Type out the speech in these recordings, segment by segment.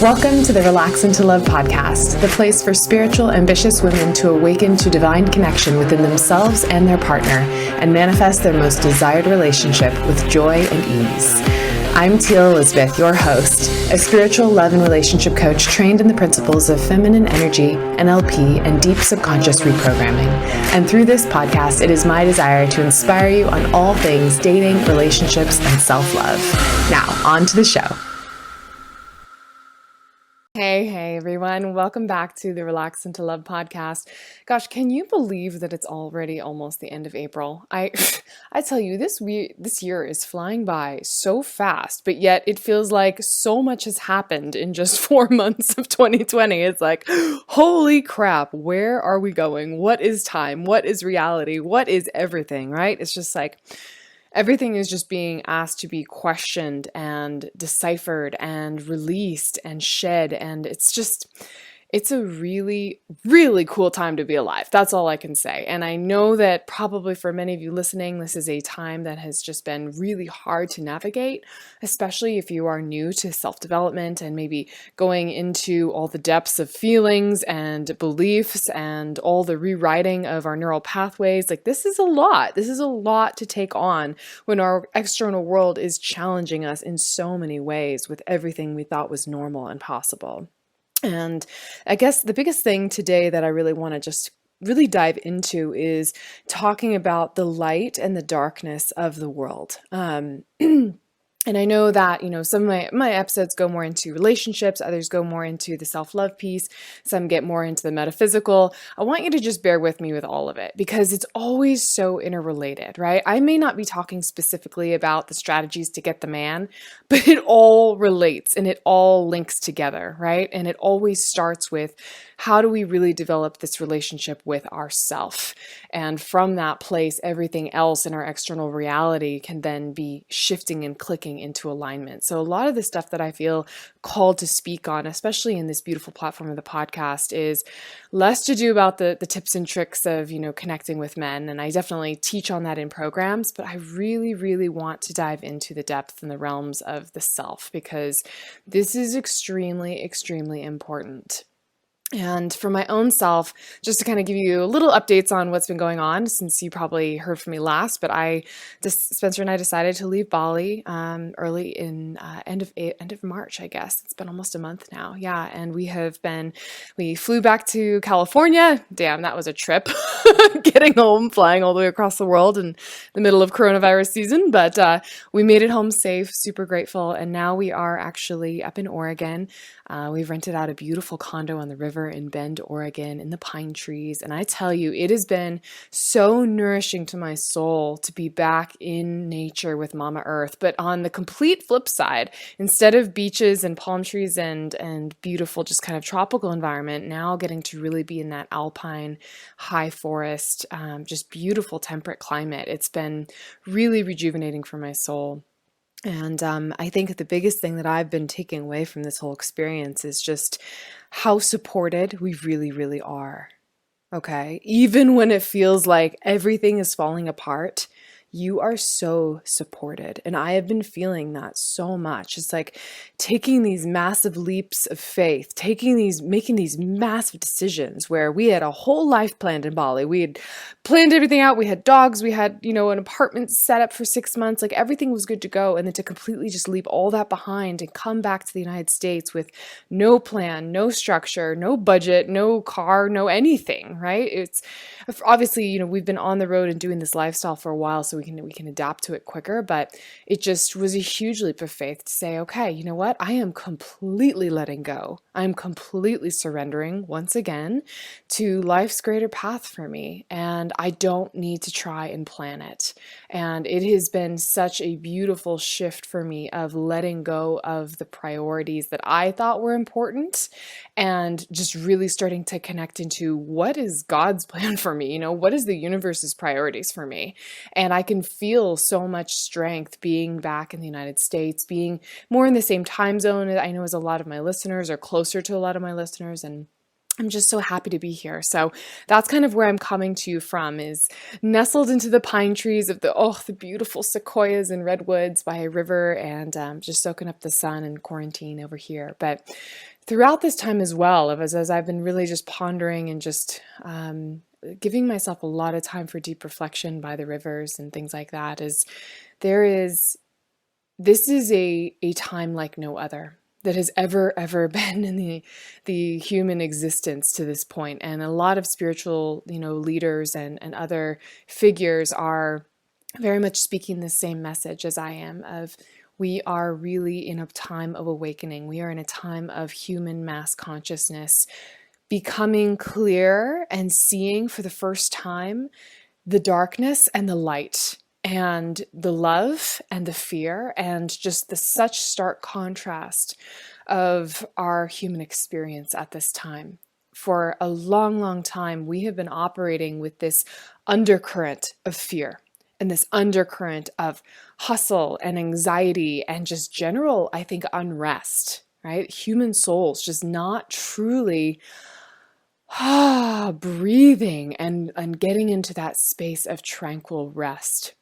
Welcome to the Relax and to Love podcast, the place for spiritual, ambitious women to awaken to divine connection within themselves and their partner and manifest their most desired relationship with joy and ease. I'm Teal, your host, a spiritual love and relationship coach trained in the principles of feminine energy, NLP, and deep subconscious reprogramming. And through this podcast, it is my desire to inspire you on all things dating, relationships, and self-love. Now, on to the show. Hey everyone. Welcome back to the Relax and to Love podcast. Gosh, can you believe that it's already almost the end of April? I tell you, this year is flying by so fast, but yet it feels like so much has happened in just 4 months of 2020. It's like, holy crap, where are we going? What is time? What is reality? What is everything, right? It's just like, everything is just being asked to be questioned and deciphered and released and shed. And it's a really, really cool time to be alive. That's all I can say. And I know that probably for many of you listening, this is a time that has just been really hard to navigate, especially if you are new to self-development and maybe going into all the depths of feelings and beliefs and all the rewriting of our neural pathways. Like, this is a lot. This is a lot to take on when our external world is challenging us in so many ways with everything we thought was normal and possible. And I guess the biggest thing today that I really want to just really dive into is talking about the light and the darkness of the world. And I know that, some of my episodes go more into relationships, others go more into the self-love piece, some get more into the metaphysical. I want you to just bear with me with all of it because it's always so interrelated, right? I may not be talking specifically about the strategies to get the man, but it all relates and it all links together, right? And it always starts with, how do we really develop this relationship with ourself? And from that place, everything else in our external reality can then be shifting and clicking into alignment. So a lot of the stuff that I feel called to speak on, especially in this beautiful platform of the podcast, is less to do about the tips and tricks of, connecting with men. And I definitely teach on that in programs, but I really, really want to dive into the depth and the realms of the self, because this is extremely, extremely important. And for my own self, just to kind of give you little updates on what's been going on, since you probably heard from me last, but Spencer and I decided to leave Bali early in end of March, I guess. It's been almost a month now. Yeah. And we flew back to California. Damn, that was a trip. Getting home, flying all the way across the world in the middle of coronavirus season. But we made it home safe, super grateful. And now we are actually up in Oregon. We've rented out a beautiful condo on the river in Bend, Oregon, in the pine trees. And I tell you, it has been so nourishing to my soul to be back in nature with Mama Earth. But on the complete flip side, instead of beaches and palm trees and beautiful, just kind of tropical environment, now getting to really be in that alpine, high forest, just beautiful temperate climate. It's been really rejuvenating for my soul. And I think the biggest thing that I've been taking away from this whole experience is just how supported we really, really are. Okay? Even when it feels like everything is falling apart, you are so supported. And I have been feeling that so much. It's like taking these massive leaps of faith, making these massive decisions where we had a whole life planned in Bali. We had planned everything out. We had dogs. We had, an apartment set up for 6 months. Like, everything was good to go. And then to completely just leave all that behind and come back to the United States with no plan, no structure, no budget, no car, no anything, right? It's obviously, we've been on the road and doing this lifestyle for a while, so we can adapt to it quicker, but it just was a huge leap of faith to say, okay, you know what? I am completely letting go. I'm completely surrendering once again to life's greater path for me, and I don't need to try and plan it. And it has been such a beautiful shift for me of letting go of the priorities that I thought were important and just really starting to connect into what is God's plan for me? What is the universe's priorities for me? And I can feel so much strength being back in the United States, being more in the same time zone, I know, as a lot of my listeners, or closer to a lot of my listeners. And I'm just so happy to be here. So that's kind of where I'm coming to you from, is nestled into the pine trees of the beautiful sequoias and redwoods by a river, and just soaking up the sun and quarantine over here. But throughout this time as well, as I've been really just pondering and just giving myself a lot of time for deep reflection by the rivers and things like that, is there is this is a time like no other that has ever been in the human existence to this point. And a lot of spiritual, leaders and other figures are very much speaking the same message as I am, of we are really in a time of awakening. We are in a time of human mass consciousness becoming clear and seeing for the first time the darkness and the light, and the love and the fear, and just the such stark contrast of our human experience at this time. For a long time, we have been operating with this undercurrent of fear and this undercurrent of hustle and anxiety and just general, I think, unrest, right? Human souls just not truly breathing and getting into that space of tranquil rest.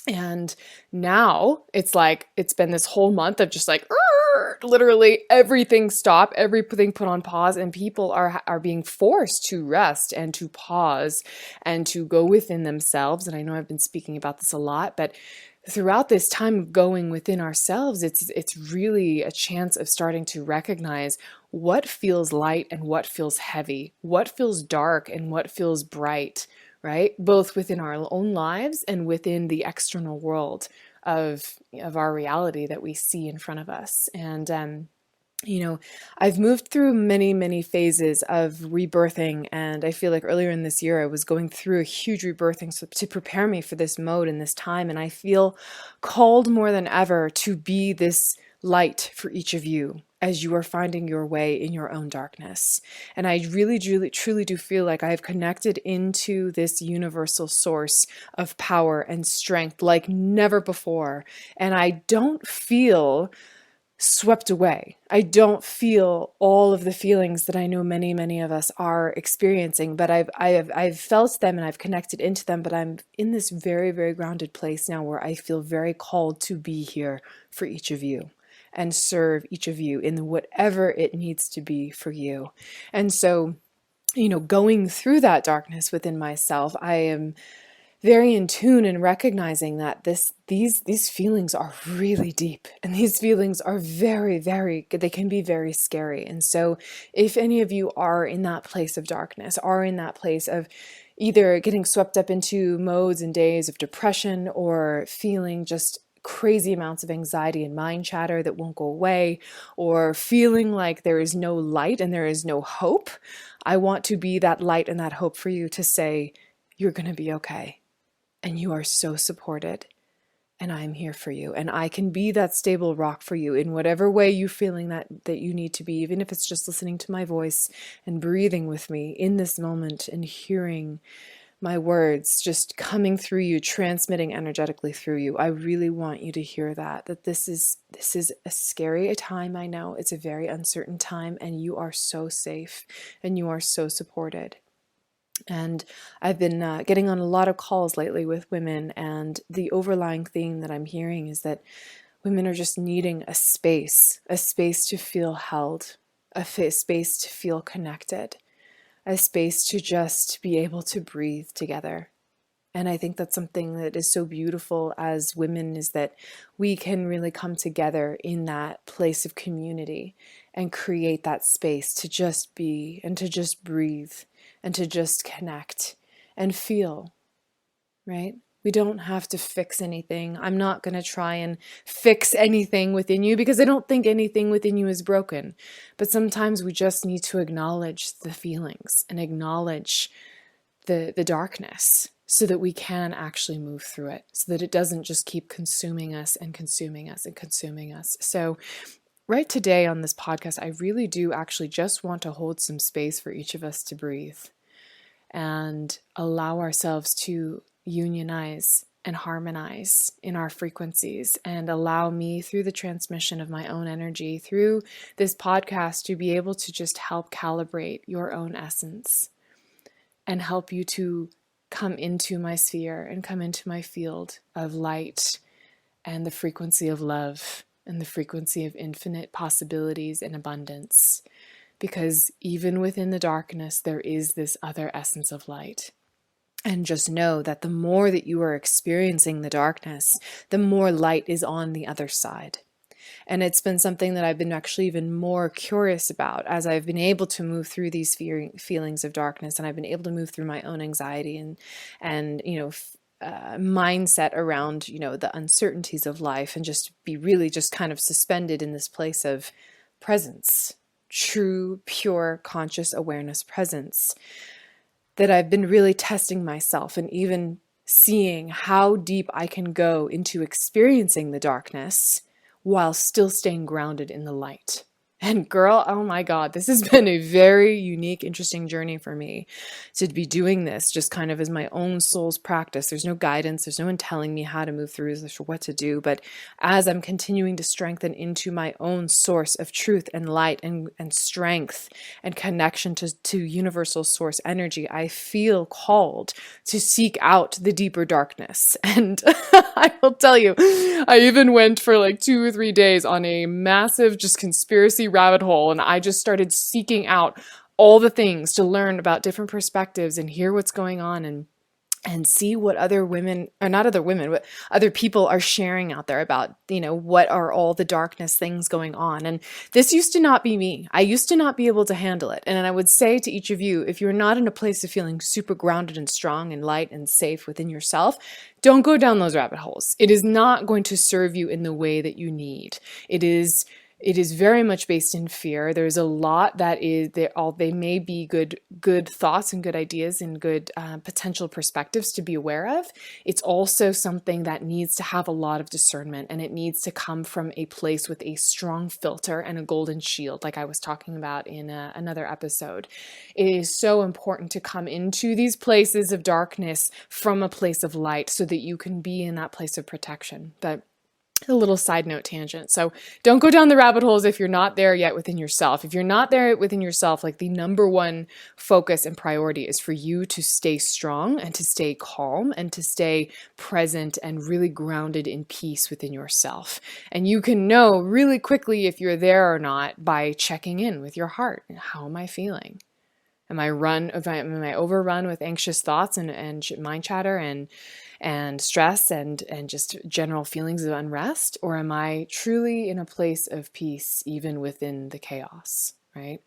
And now it's like it's been this whole month of just like literally everything stop, everything put on pause, and people are being forced to rest and to pause and to go within themselves. And I know I've been speaking about this a lot, but throughout this time of going within ourselves, it's really a chance of starting to recognize what feels light and what feels heavy, what feels dark and what feels bright, right? Both within our own lives and within the external world of our reality that we see in front of us. And I've moved through many phases of rebirthing, and I feel like earlier in this year I was going through a huge rebirthing to prepare me for this mode and this time, and I feel called more than ever to be this light for each of you as you are finding your way in your own darkness. And I really, truly do feel like I have connected into this universal source of power and strength like never before, and I don't feel swept away. I don't feel all of the feelings that I know many of us are experiencing, but I've felt them and I've connected into them, but I'm in this very grounded place now where I feel very called to be here for each of you and serve each of you in whatever it needs to be for you. And so, going through that darkness within myself, I am very in tune and recognizing that these feelings are really deep, and these feelings are very they can be very scary. And so if any of you are in that place of darkness, are in that place of either getting swept up into modes and days of depression, or feeling just crazy amounts of anxiety and mind chatter that won't go away, or feeling like there is no light and there is no hope, I want to be that light and that hope for you, to say, you're going to be okay. And you are so supported, and I'm here for you, and I can be that stable rock for you in whatever way you're feeling that you need to be, even if it's just listening to my voice and breathing with me in this moment and hearing my words just coming through you, transmitting energetically through you. I really want you to hear that this is a scary time. I know it's a very uncertain time, and you are so safe and you are so supported. And I've been getting on a lot of calls lately with women, and the overlying theme that I'm hearing is that women are just needing a space to feel held, space to feel connected, a space to just be able to breathe together. And I think that's something that is so beautiful as women, is that we can really come together in that place of community and create that space to just be and to just breathe and to just connect and feel, right? We don't have to fix anything. I'm not going to try and fix anything within you, because I don't think anything within you is broken. But sometimes we just need to acknowledge the feelings and acknowledge the darkness, so that we can actually move through it, so that it doesn't just keep consuming us and consuming us and consuming us. So right today on this podcast, I really do actually just want to hold some space for each of us to breathe and allow ourselves to unionize and harmonize in our frequencies and allow me through the transmission of my own energy, through this podcast, to be able to just help calibrate your own essence and help you to come into my sphere and come into my field of light and the frequency of love and the frequency of infinite possibilities and abundance. Because even within the darkness, there is this other essence of light. And just know that the more that you are experiencing the darkness, the more light is on the other side. And it's been something that I've been actually even more curious about as I've been able to move through these feelings of darkness, and I've been able to move through my own anxiety and mindset around, the uncertainties of life, and just be really just kind of suspended in this place of presence, true, pure, conscious awareness presence, that I've been really testing myself and even seeing how deep I can go into experiencing the darkness while still staying grounded in the light. And girl, oh my God, this has been a very unique, interesting journey for me to be doing this just kind of as my own soul's practice. There's no guidance. There's no one telling me how to move through this or what to do. But as I'm continuing to strengthen into my own source of truth and light and strength and connection to universal source energy, I feel called to seek out the deeper darkness. And I will tell you, I even went for like 2 or 3 days on a massive just conspiracy rabbit hole, and I just started seeking out all the things to learn about different perspectives and hear what's going on and see what other women, or not other women, but other people are sharing out there about, what are all the darkness things going on. And this used to not be me. I used to not be able to handle it. And I would say to each of you, if you're not in a place of feeling super grounded and strong and light and safe within yourself, don't go down those rabbit holes. It is not going to serve you in the way that you need. It is very much based in fear. There's a lot that is there. They may be good thoughts and good ideas and good potential perspectives to be aware of. It's also something that needs to have a lot of discernment, and it needs to come from a place with a strong filter and a golden shield, like I was talking about in another episode. It is so important to come into these places of darkness from a place of light so that you can be in that place of protection. But a little side note tangent. So don't go down the rabbit holes if you're not there yet within yourself. If you're not there within yourself, like the number one focus and priority is for you to stay strong and to stay calm and to stay present and really grounded in peace within yourself. And you can know really quickly if you're there or not by checking in with your heart. How am I feeling? Am I overrun with anxious thoughts and mind chatter and stress and just general feelings of unrest? Or am I truly in a place of peace even within the chaos, right?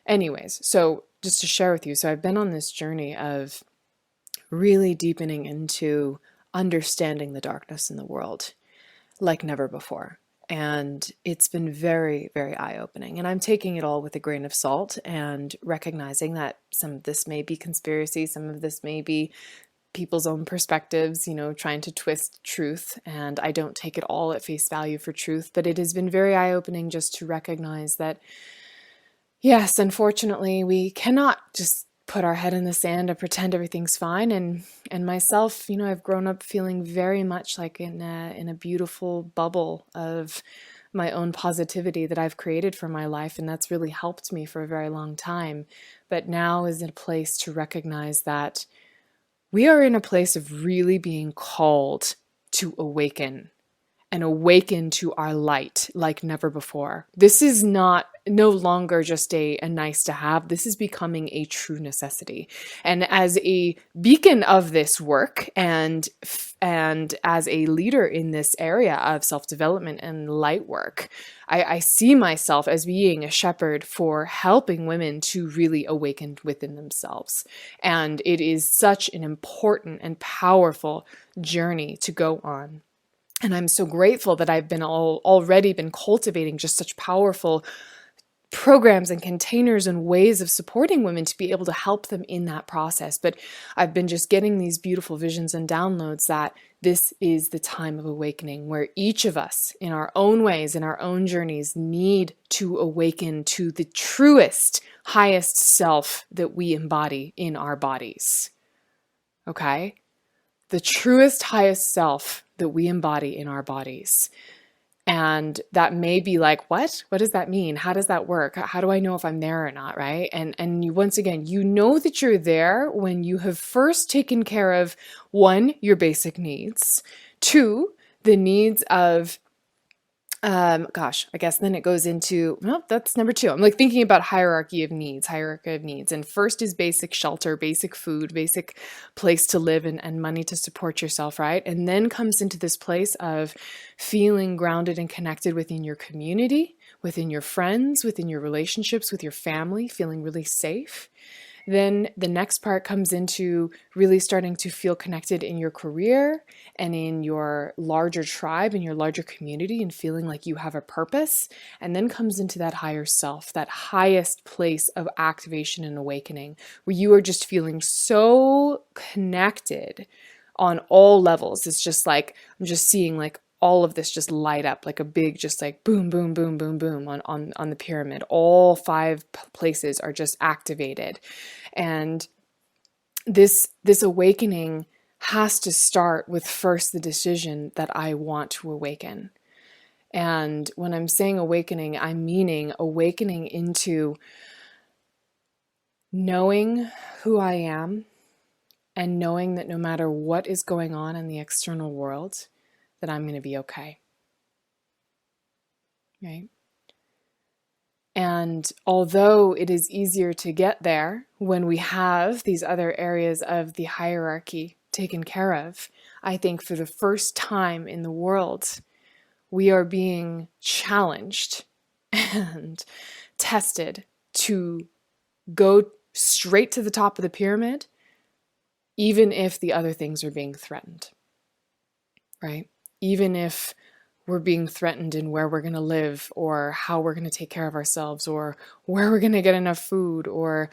Anyways, so just to share with you, so I've been on this journey of really deepening into understanding the darkness in the world like never before. And it's been very, very eye-opening. And I'm taking it all with a grain of salt and recognizing that some of this may be conspiracy, some of this may be people's own perspectives, trying to twist truth. And I don't take it all at face value for truth, but it has been very eye-opening just to recognize that, yes, unfortunately, we cannot just put our head in the sand and pretend everything's fine. And myself, I've grown up feeling very much like in a beautiful bubble of my own positivity that I've created for my life. And that's really helped me for a very long time. But now is a place to recognize that we are in a place of really being called to awaken and awaken to our light like never before. This is no longer just a nice to have. This is becoming a true necessity. And as a beacon of this work and as a leader in this area of self-development and light work, I see myself as being a shepherd for helping women to really awaken within themselves. And it is such an important and powerful journey to go on. And I'm so grateful that I've already been cultivating just such powerful programs and containers and ways of supporting women to be able to help them in that process. But I've been just getting these beautiful visions and downloads that this is the time of awakening, where each of us in our own ways, in our own journeys, need to awaken to the truest, highest self that we embody in our bodies. Okay? the truest, highest self that we embody in our bodies. And that may be like, what? What does that mean? How does that work? How do I know if I'm there or not, right? And you, once again, you know that you're there when you have first taken care of, one, your basic needs, two, the needs of I guess then it goes into, well, that's number two. I'm like thinking about hierarchy of needs. And first is basic shelter, basic food, basic place to live and money to support yourself, right? And then comes into this place of feeling grounded and connected within your community, within your friends, within your relationships, with your family, feeling really safe. Then the next part comes into really starting to feel connected in your career and in your larger tribe, in your larger community, and feeling like you have a purpose. And then comes into that higher self, that highest place of activation and awakening, where you are just feeling so connected on all levels. It's just like, I'm just seeing like all of this just light up like a big, just like boom, boom, boom, boom, boom on the pyramid. All five places are just activated. And this awakening has to start with first the decision that I want to awaken. And when I'm saying awakening, I'm meaning awakening into knowing who I am and knowing that no matter what is going on in the external world, that I'm going to be okay. Right? And although it is easier to get there when we have these other areas of the hierarchy taken care of, I think for the first time in the world, we are being challenged and tested to go straight to the top of the pyramid, even if the other things are being threatened, right? Even if we're being threatened in where we're going to live or how we're going to take care of ourselves or where we're going to get enough food or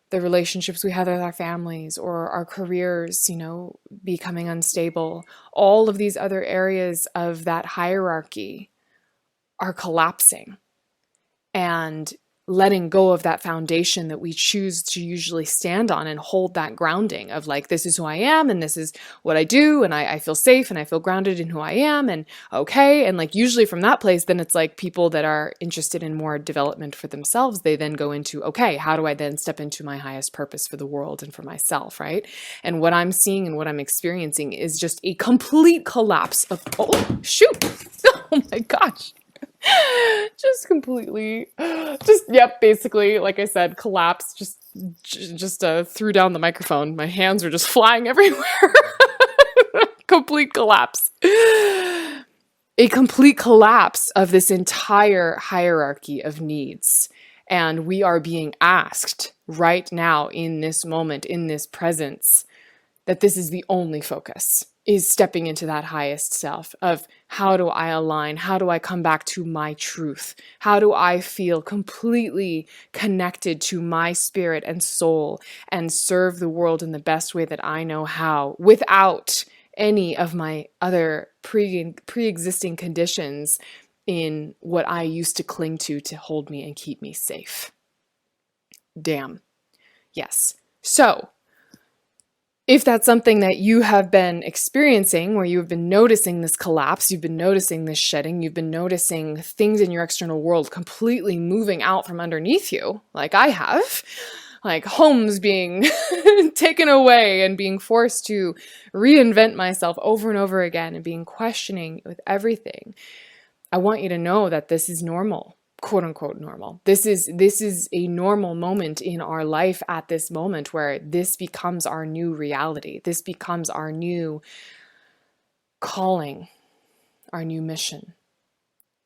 the relationships we have with our families or our careers, becoming unstable. All of these other areas of that hierarchy are collapsing and letting go of that foundation that we choose to usually stand on and hold that grounding of like, this is who I am and this is what I do and I feel safe and I feel grounded in who I am and okay. And like usually from that place, then it's like people that are interested in more development for themselves, they then go into, okay, how do I then step into my highest purpose for the world and for myself, right? And what I'm seeing and what I'm experiencing is just a complete collapse of, oh, shoot. Oh my gosh. Just completely, basically, like I said, collapse, just threw down the microphone. My hands are just flying everywhere. Complete collapse. A complete collapse of this entire hierarchy of needs. And we are being asked right now in this moment, in this presence, that this is the only focus, is stepping into that highest self of how do I align? How do I come back to my truth? How do I feel completely connected to my spirit and soul and serve the world in the best way that I know how without any of my other pre-existing conditions in what I used to cling to hold me and keep me safe? Damn. Yes. So, if that's something that you have been experiencing, where you've been noticing this collapse, you've been noticing this shedding, you've been noticing things in your external world completely moving out from underneath you, like I have, like homes being taken away and being forced to reinvent myself over and over again and being questioning with everything, I want you to know that this is normal. Quote unquote normal. This is a normal moment in our life at this moment where this becomes our new reality. This becomes our new calling, our new mission.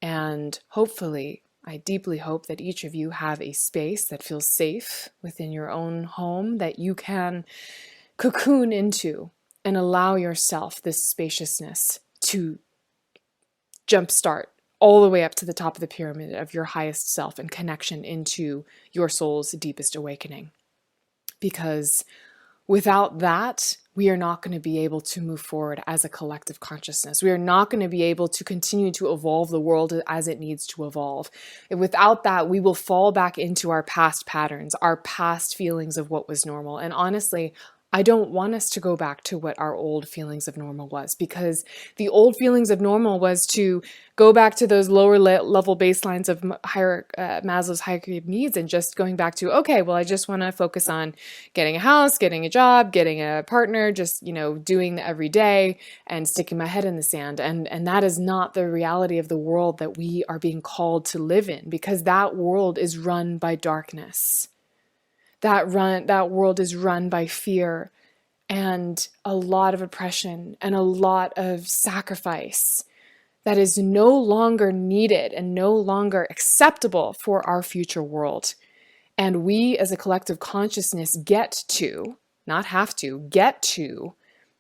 And hopefully, I deeply hope that each of you have a space that feels safe within your own home that you can cocoon into and allow yourself this spaciousness to jumpstart all the way up to the top of the pyramid of your highest self and connection into your soul's deepest awakening. Because without that, we are not going to be able to move forward as a collective consciousness. We are not going to be able to continue to evolve the world as it needs to evolve. And without that, we will fall back into our past patterns, our past feelings of what was normal. And honestly, I don't want us to go back to what our old feelings of normal was, because the old feelings of normal was to go back to those lower level baselines of Maslow's hierarchy of needs, and just going back to, okay, well, I just want to focus on getting a house, getting a job, getting a partner, just, doing the everyday and sticking my head in the sand. And that is not the reality of the world that we are being called to live in, because that world is run by darkness. That world is run by fear and a lot of oppression and a lot of sacrifice that is no longer needed and no longer acceptable for our future world. And we as a collective consciousness get to, not have to, get to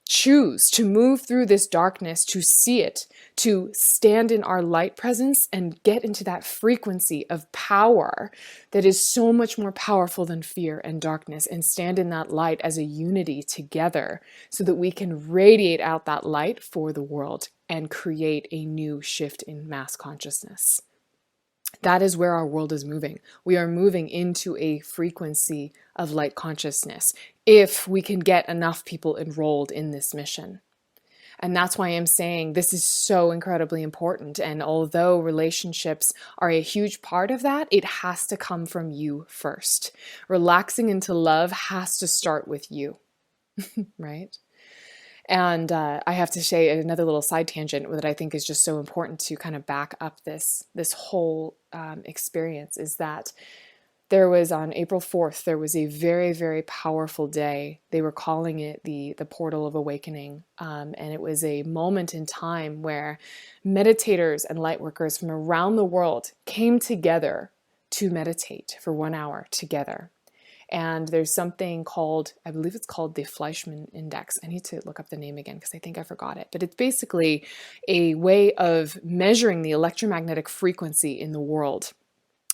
choose to move through this darkness, to see it, to stand in our light presence and get into that frequency of power that is so much more powerful than fear and darkness, and stand in that light as a unity together so that we can radiate out that light for the world and create a new shift in mass consciousness. That is where our world is moving. We are moving into a frequency of light consciousness if we can get enough people enrolled in this mission. And that's why I'm saying this is so incredibly important. And although relationships are a huge part of that, it has to come from you first. Relaxing into love has to start with you, right? And I have to say another little side tangent that I think is just so important to kind of back up this whole experience, is that there was on April 4th, there was a very, very powerful day. They were calling it the portal of awakening. And it was a moment in time where meditators and light workers from around the world came together to meditate for 1 hour together. And there's something called, I believe it's called the Fleischmann Index. I need to look up the name again because I think I forgot it. But it's basically a way of measuring the electromagnetic frequency in the world.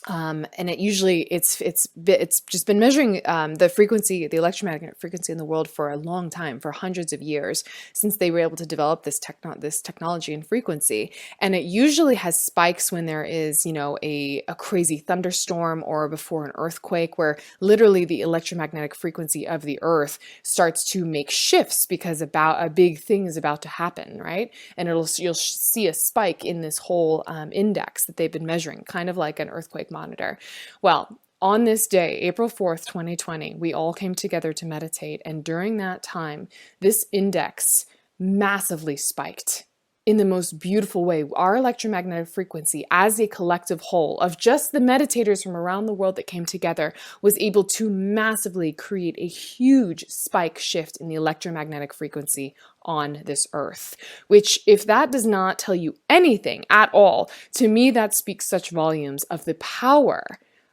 And it usually it's just been measuring the electromagnetic frequency in the world for a long time, for hundreds of years, since they were able to develop this technology and frequency. And it usually has spikes when there is, a crazy thunderstorm or before an earthquake, where literally the electromagnetic frequency of the earth starts to make shifts because about a big thing is about to happen, right? And you'll see a spike in this whole index that they've been measuring, kind of like an earthquake monitor. Well, on this day, April 4th, 2020, we all came together to meditate. And during that time, this index massively spiked in the most beautiful way. Our electromagnetic frequency as a collective whole of just the meditators from around the world that came together was able to massively create a huge spike shift in the electromagnetic frequency on this earth, which, if that does not tell you anything at all, to me, that speaks such volumes of the power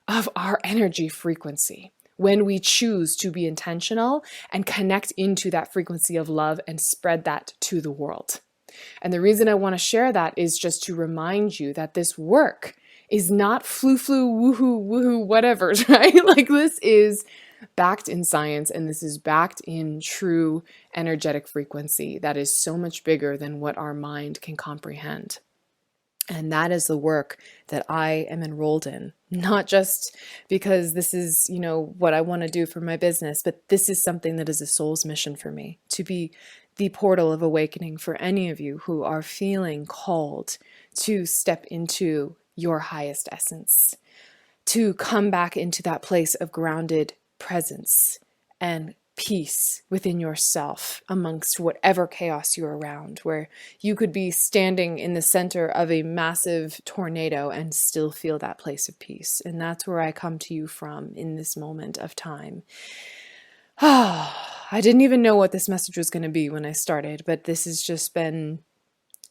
of our energy frequency when we choose to be intentional and connect into that frequency of love and spread that to the world. And the reason I want to share that is just to remind you that this work is not flu, woohoo, whatevers, right? Like, this is backed in science, and this is backed in true energetic frequency that is so much bigger than what our mind can comprehend. And that is the work that I am enrolled in, not just because this is, what I want to do for my business, but this is something that is a soul's mission for me, to be the portal of awakening for any of you who are feeling called to step into your highest essence, to come back into that place of grounded presence and peace within yourself amongst whatever chaos you're around, where you could be standing in the center of a massive tornado and still feel that place of peace. And that's where I come to you from in this moment of time. I didn't even know what this message was going to be when I started, but this has just been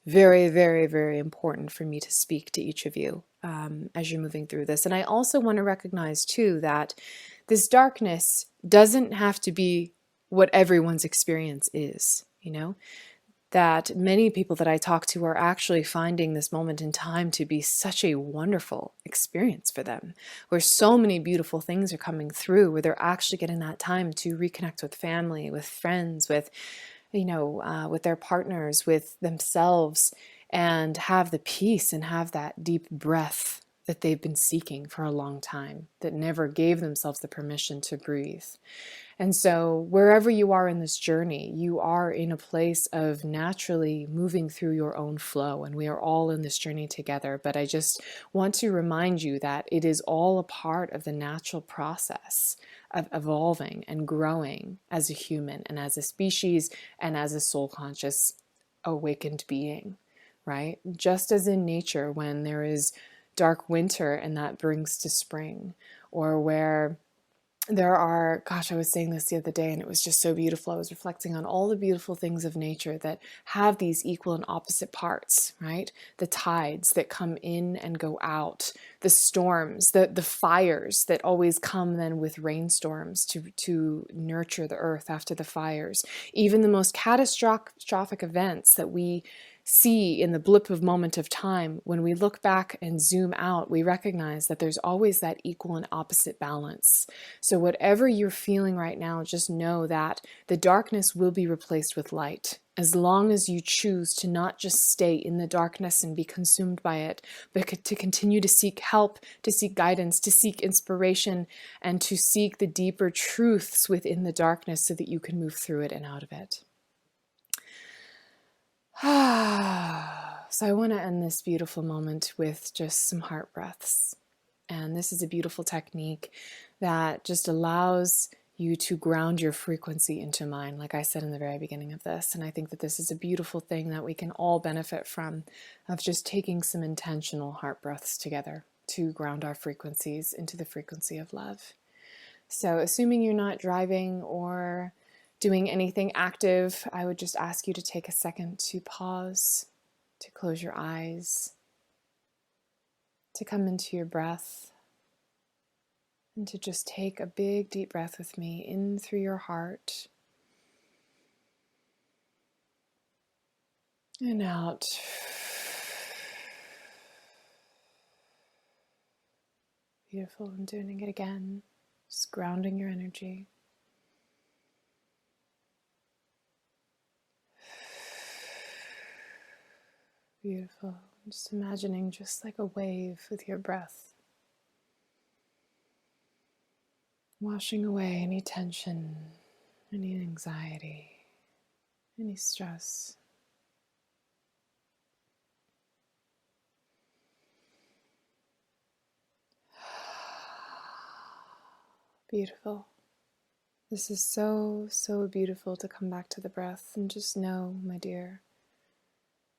very, very, very important for me to speak to each of you as you're moving through this. And I also want to recognize too that this darkness doesn't have to be what everyone's experience is, that many people that I talk to are actually finding this moment in time to be such a wonderful experience for them, where so many beautiful things are coming through, where they're actually getting that time to reconnect with family, with friends, with with their partners, with themselves, and have the peace and have that deep breath that they've been seeking for a long time, that never gave themselves the permission to breathe. And so wherever you are in this journey, you are in a place of naturally moving through your own flow, and we are all in this journey together. But I just want to remind you that it is all a part of the natural process of evolving and growing as a human and as a species and as a soul conscious awakened being, right? Just as in nature, when there is dark winter and that brings to spring, or where there are, gosh, I was saying this the other day and it was just so beautiful. I was reflecting on all the beautiful things of nature that have these equal and opposite parts, right? The tides that come in and go out, the storms, the fires that always come then with rainstorms to nurture the earth after the fires, even the most catastrophic events that we see in the blip of moment of time. When we look back and zoom out, we recognize that there's always that equal and opposite balance. So whatever you're feeling right now, just know that the darkness will be replaced with light, as long as you choose to not just stay in the darkness and be consumed by it, but to continue to seek help, to seek guidance, to seek inspiration, and to seek the deeper truths within the darkness so that you can move through it and out of it. So I want to end this beautiful moment with just some heart breaths. And this is a beautiful technique that just allows you to ground your frequency into mine, like I said in the very beginning of this. And I think that this is a beautiful thing that we can all benefit from, of just taking some intentional heart breaths together to ground our frequencies into the frequency of love. So assuming you're not driving or doing anything active, I would just ask you to take a second to pause, to close your eyes, to come into your breath, and to just take a big deep breath with me in through your heart and out. Beautiful. I'm doing it again, just grounding your energy. Beautiful. Just imagining just like a wave with your breath, washing away any tension, any anxiety, any stress. Beautiful. This is so, so beautiful to come back to the breath and just know, my dear,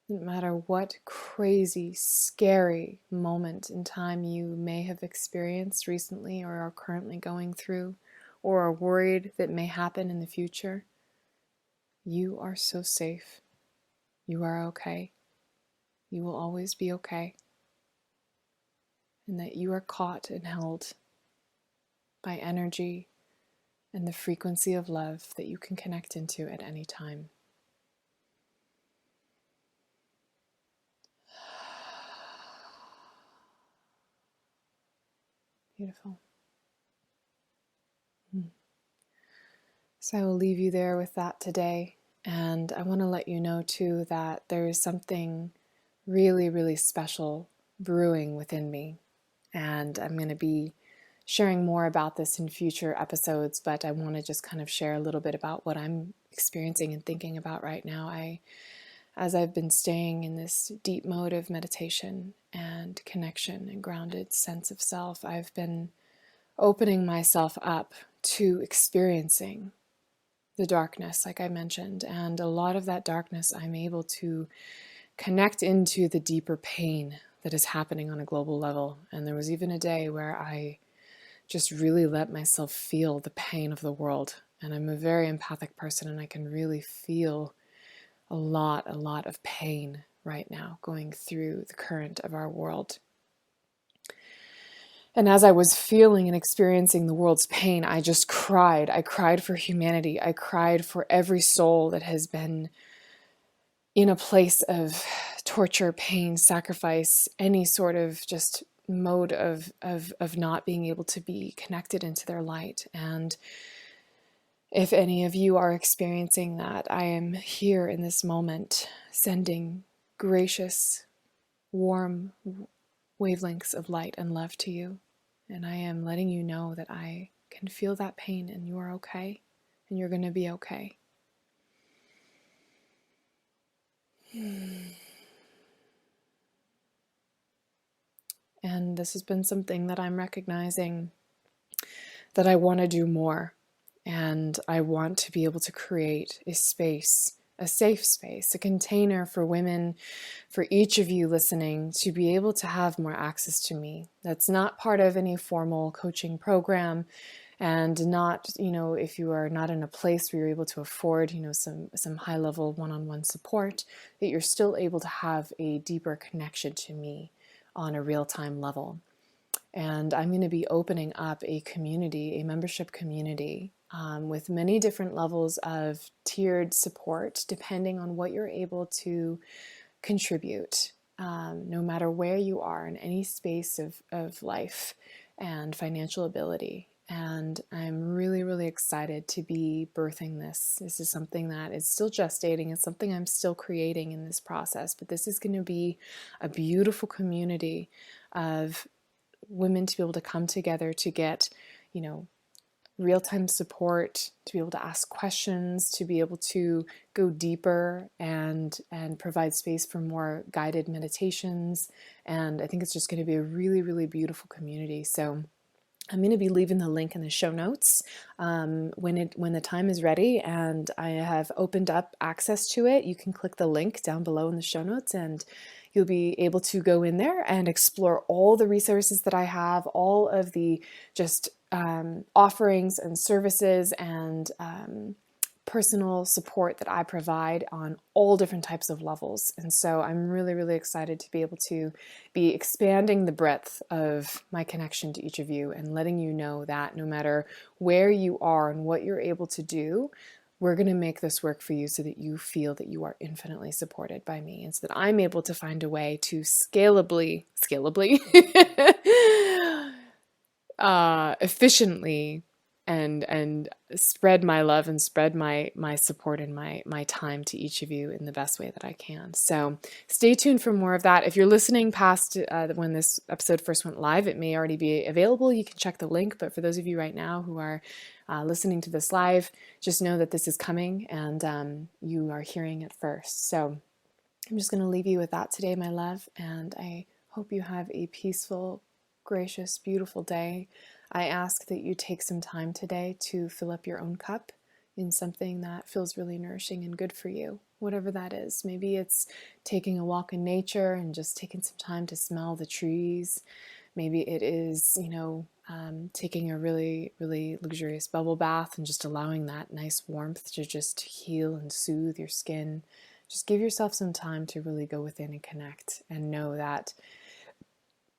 no matter what crazy, scary moment in time you may have experienced recently or are currently going through, or are worried that may happen in the future, you are so safe. You are okay. You will always be okay. And that you are caught and held by energy and the frequency of love that you can connect into at any time. Beautiful. So I will leave you there with that today. And I want to let you know too that there is something really, really special brewing within me. And I'm going to be sharing more about this in future episodes, but I want to just kind of share a little bit about what I'm experiencing and thinking about right now. As I've been staying in this deep mode of meditation and connection and grounded sense of self, I've been opening myself up to experiencing the darkness, like I mentioned. And a lot of that darkness, I'm able to connect into the deeper pain that is happening on a global level. And there was even a day where I just really let myself feel the pain of the world. And I'm a very empathic person, and I can really feel a lot of pain right now going through the current of our world. And as I was feeling and experiencing the world's pain, I just cried. I cried for humanity. I cried for every soul that has been in a place of torture, pain, sacrifice, any sort of just mode of not being able to be connected into their light. And if any of you are experiencing that, I am here in this moment sending gracious, warm, wavelengths of light and love to you. And I am letting you know that I can feel that pain and you are okay and you're going to be okay. And this has been something that I'm recognizing that I want to do more. And I want to be able to create a space, a safe space, a container for women, for each of you listening, to be able to have more access to me. That's not part of any formal coaching program, and not, if you are not in a place where you're able to afford, some high-level one-on-one support, that you're still able to have a deeper connection to me on a real-time level. And I'm going to be opening up a community, a membership community, with many different levels of tiered support, depending on what you're able to contribute, no matter where you are in any space of life and financial ability. And I'm really, really excited to be birthing this. This is something that is still gestating. It's something I'm still creating in this process. But this is going to be a beautiful community of women to be able to come together to get, real-time support, to be able to ask questions, to be able to go deeper and provide space for more guided meditations. And I think it's just going to be a really, really beautiful community. So I'm going to be leaving the link in the show notes when the time is ready, and I have opened up access to it. You can click the link down below in the show notes, and you'll be able to go in there and explore all the resources that I have, all of the just offerings and services and personal support that I provide on all different types of levels. And so I'm really, really excited to be able to be expanding the breadth of my connection to each of you and letting you know that no matter where you are and what you're able to do, we're going to make this work for you so that you feel that you are infinitely supported by me, and so that I'm able to find a way to scalably, efficiently and spread my love and spread my support and my time to each of you in the best way that I can. So stay tuned for more of that. If you're listening past when this episode first went live, it may already be available. You can check the link. But for those of you right now who are listening to this live, just know that this is coming and you are hearing it first. So I'm just going to leave you with that today, my love. And I hope you have a peaceful, gracious, beautiful day. I ask that you take some time today to fill up your own cup in something that feels really nourishing and good for you, whatever that is. Maybe it's taking a walk in nature and just taking some time to smell the trees. Maybe it is, taking a really, really luxurious bubble bath and just allowing that nice warmth to just heal and soothe your skin. Just give yourself some time to really go within and connect, and know that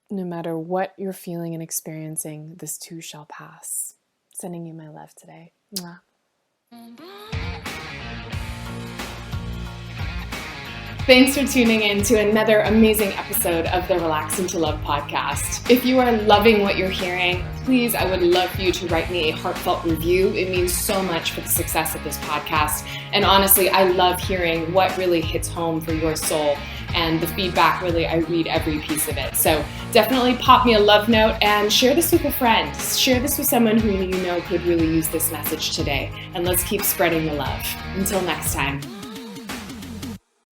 no matter what you're feeling and experiencing, this too shall pass. Sending you my love today. Mwah. Thanks for tuning in to another amazing episode of the Relax into Love podcast. If you are loving what you're hearing, please, I would love for you to write me a heartfelt review. It means so much for the success of this podcast. And honestly, I love hearing what really hits home for your soul. And the feedback, really, I read every piece of it. So definitely pop me a love note and share this with a friend. Share this with someone who you know could really use this message today. And let's keep spreading the love. Until next time.